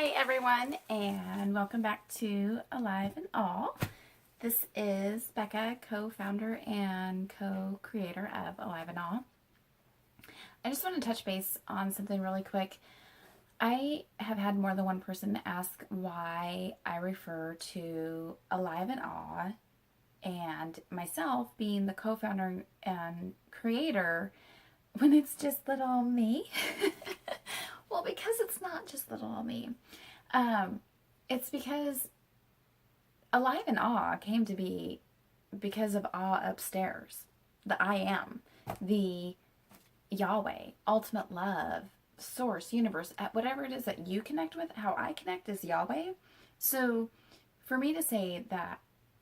Hi everyone, and welcome back to Alive and All. This is Becca, co-founder and co-creator of Alive and All. I just want to touch base on something really quick. I have had more than one person ask why I refer to Alive and All and myself being the co-founder and creator when it's just little me. Well, because it's not just little me. It's because Alive and Awe came to be because of Awe Upstairs, the I Am, the Yahweh, ultimate love, source, universe, whatever it is that you connect with. How I connect is Yahweh. So for me to say that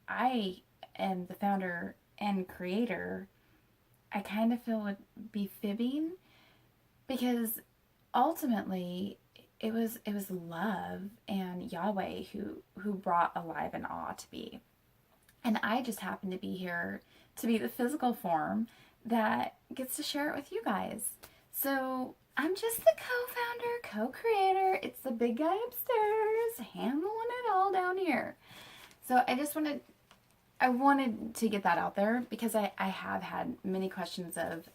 I am the founder and creator, I kind of feel would be fibbing, because ultimately it was love and Yahweh who brought Alive and Awe to be. And I just happen to be here to be the physical form that gets to share it with you guys. So I'm just the co-founder, co-creator. It's the big guy upstairs handling it all down here. So I wanted to get that out there because I have had many questions of,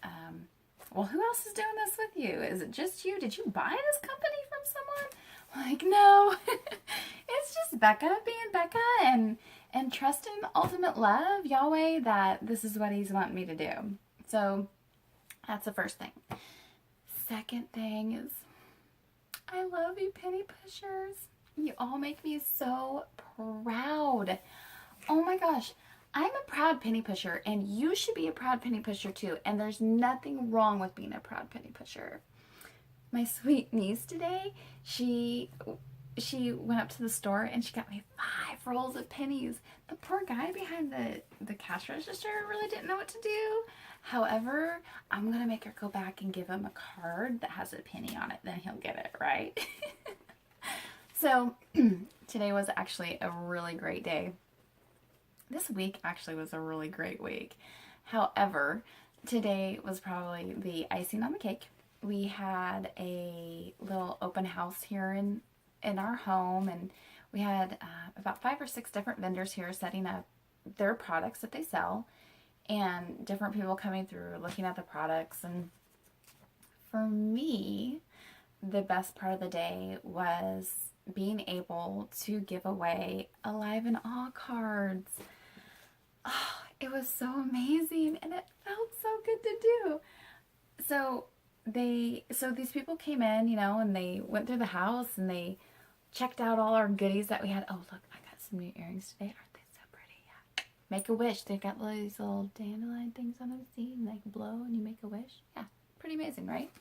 well, who else is doing this with you? Is it just you? Did you buy this company from someone? Like, no. It's just Becca being Becca and trusting ultimate love, Yahweh, that this is what he's wanting me to do. So that's the first thing. Second thing is, I love you, penny pushers. You all make me so proud. Oh my gosh. I'm a proud penny pusher, and you should be a proud penny pusher too. And there's nothing wrong with being a proud penny pusher. My sweet niece today, she went up to the store and she got me 5 rolls of pennies. The poor guy behind the cash register really didn't know what to do. However, I'm gonna make her go back and give him a card that has a penny on it. Then he'll get it, right? So today was actually a really great day. This week actually was a really great week. However, today was probably the icing on the cake. We had a little open house here in our home, and we had about 5 or 6 different vendors here setting up their products that they sell, and different people coming through looking at the products. And for me, the best part of the day was being able to give away Alive and Awe cards. Oh, it was so amazing, and it felt so good to do. So these people came in, and they went through the house and they checked out all our goodies that we had. Oh, look, I got some new earrings today. Aren't they so pretty? Yeah. Make a wish. They got these little dandelion things on them. See, and they blow and you make a wish. Yeah, pretty amazing, right?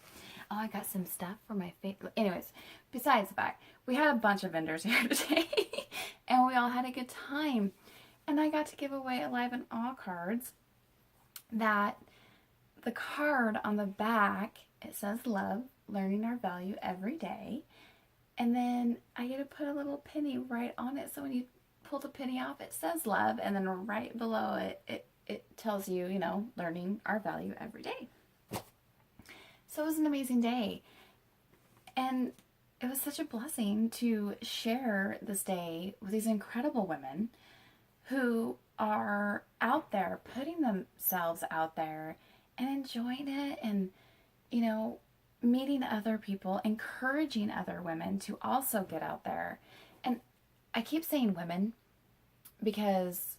Oh, I got some stuff for my face. Anyways, besides the fact, we had a bunch of vendors here today, and we all had a good time. And I got to give away Alive and Awe cards that the card on the back, it says love, learning our value every day. And then I get to put a little penny right on it. So when you pull the penny off, it says love. And then right below it tells you, learning our value every day. So it was an amazing day. And it was such a blessing to share this day with these incredible women who are out there, putting themselves out there and enjoying it, and, meeting other people, encouraging other women to also get out there. And I keep saying women because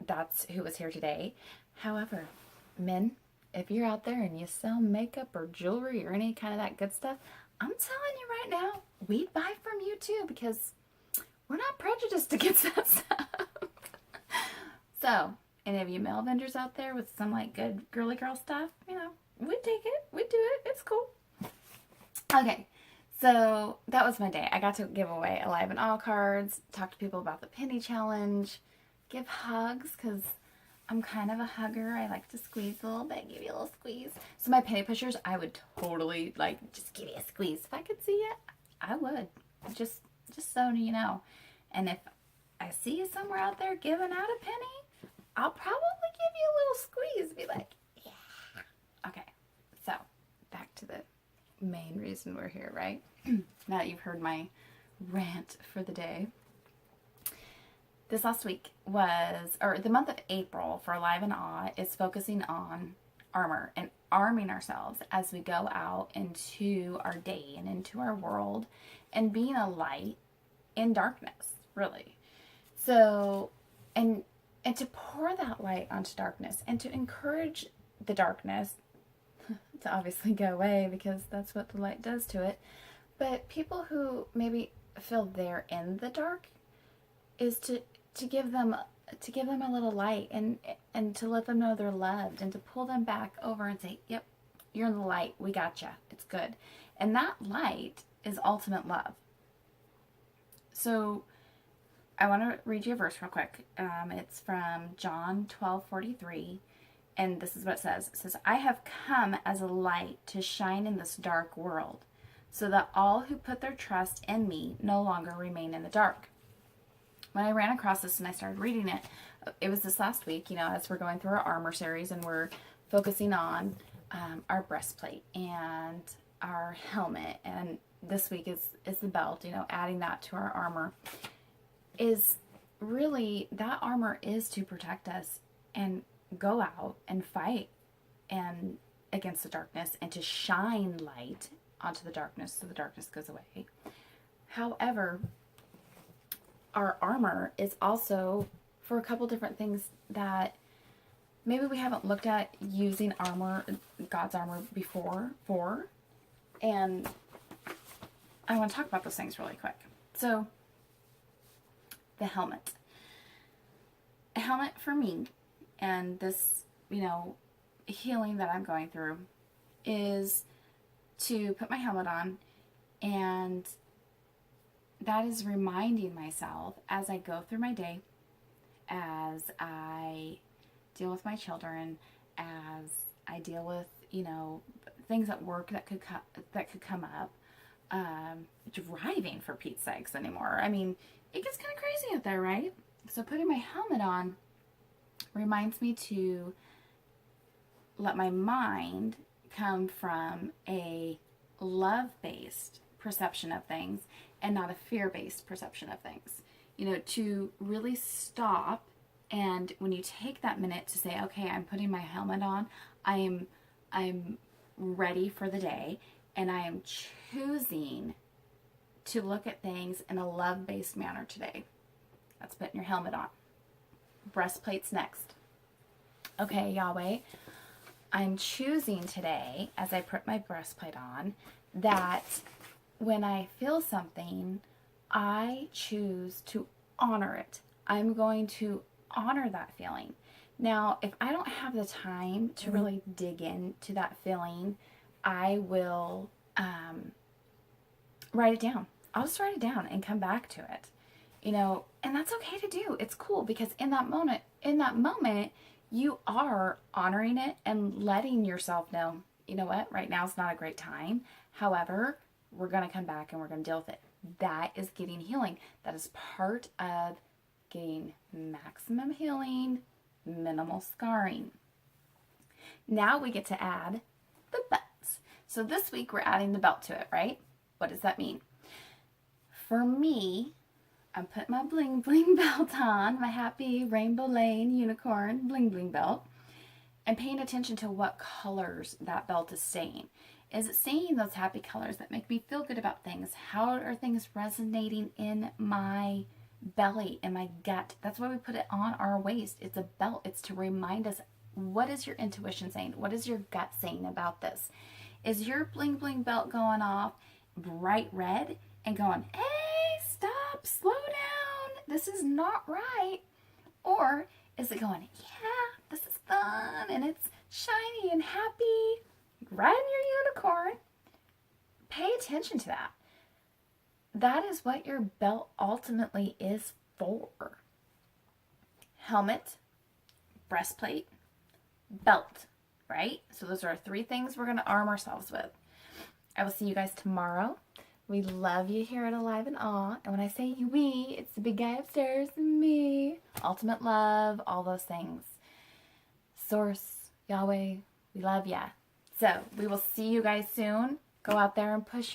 that's who was here today. However, men, if you're out there and you sell makeup or jewelry or any kind of that good stuff, I'm telling you right now, we'd buy from you too, because we're not prejudiced against that stuff. So, any of you male vendors out there with some good girly girl stuff, we'd take it. We'd do it. It's cool. Okay, so that was my day. I got to give away Alive and All cards, talk to people about the penny challenge, give hugs, because I'm kind of a hugger. I like to squeeze a little bit, give you a little squeeze. So my penny pushers, I would totally just give you a squeeze. If I could see it, I would. Just so you know. And if I see you somewhere out there giving out a penny, I'll probably give you a little squeeze. Be like, yeah. Okay, so back to the main reason we're here, right? Now that you've heard my rant for the day. This last week was, or the month of April for Alive and Awe is focusing on armor and arming ourselves as we go out into our day and into our world and being a light in darkness, really. So, and to pour that light onto darkness and to encourage the darkness to obviously go away, because that's what the light does to it. But people who maybe feel they're in the dark is to give them a little light and to let them know they're loved and to pull them back over and say, yep, you're in the light. We gotcha. It's good. And that light is ultimate love. So I want to read you a verse real quick. It's from John 12:43. And this is what it says. It says, I have come as a light to shine in this dark world, so that all who put their trust in me no longer remain in the dark. When I ran across this and I started reading it, it was this last week, as we're going through our armor series and we're focusing on our breastplate and our helmet. And this week is the belt, adding that to our armor. Is really, that armor is to protect us and go out and fight and against the darkness and to shine light onto the darkness so the darkness goes away. However, our armor is also for a couple different things that maybe we haven't looked at using armor, God's armor, before for. And I want to talk about those things really quick. So, the helmet. A helmet for me, and this, healing that I'm going through, is to put my helmet on, and that is reminding myself as I go through my day, as I deal with my children, as I deal with, things at work that could come up, driving for Pete's sakes anymore. I mean, it gets kind of crazy out there, right? So putting my helmet on reminds me to let my mind come from a love-based perception of things and not a fear-based perception of things. To really stop, and when you take that minute to say, okay, I'm putting my helmet on, I'm ready for the day, and I am choosing to look at things in a love-based manner today. That's putting your helmet on. Breastplate's next. Okay, Yahweh, I'm choosing today, as I put my breastplate on, that when I feel something, I choose to honor it. I'm going to honor that feeling. Now, if I don't have the time to really dig into that feeling, I will write it down. I'll just write it down and come back to it. And that's okay to do. It's cool because in that moment, you are honoring it and letting yourself know, you know what, right now is not a great time. However, we're going to come back and we're going to deal with it. That is getting healing. That is part of getting maximum healing, minimal scarring. Now we get to add the belts. So this week we're adding the belt to it, right? What does that mean? For me, I'm putting my bling bling belt on, my happy Rainbow Lane unicorn bling bling belt, and paying attention to what colors that belt is saying. Is it saying those happy colors that make me feel good about things? How are things resonating in my belly, in my gut? That's why we put it on our waist. It's a belt. It's to remind us, what is your intuition saying? What is your gut saying about this? Is your bling bling belt going off bright red and going, hey, stop, slow down, this is not right? Or is it going, yeah, this is fun and it's shiny and happy, riding your unicorn? Pay attention to that. That is what your belt ultimately is for. Helmet, breastplate, belt, right? So those are our three things we're going to arm ourselves with. I will see you guys tomorrow. We love you here at Alive and Awe. And when I say we, it's the big guy upstairs and me. Ultimate love, all those things. Source, Yahweh, we love ya. So we will see you guys soon. Go out there and push your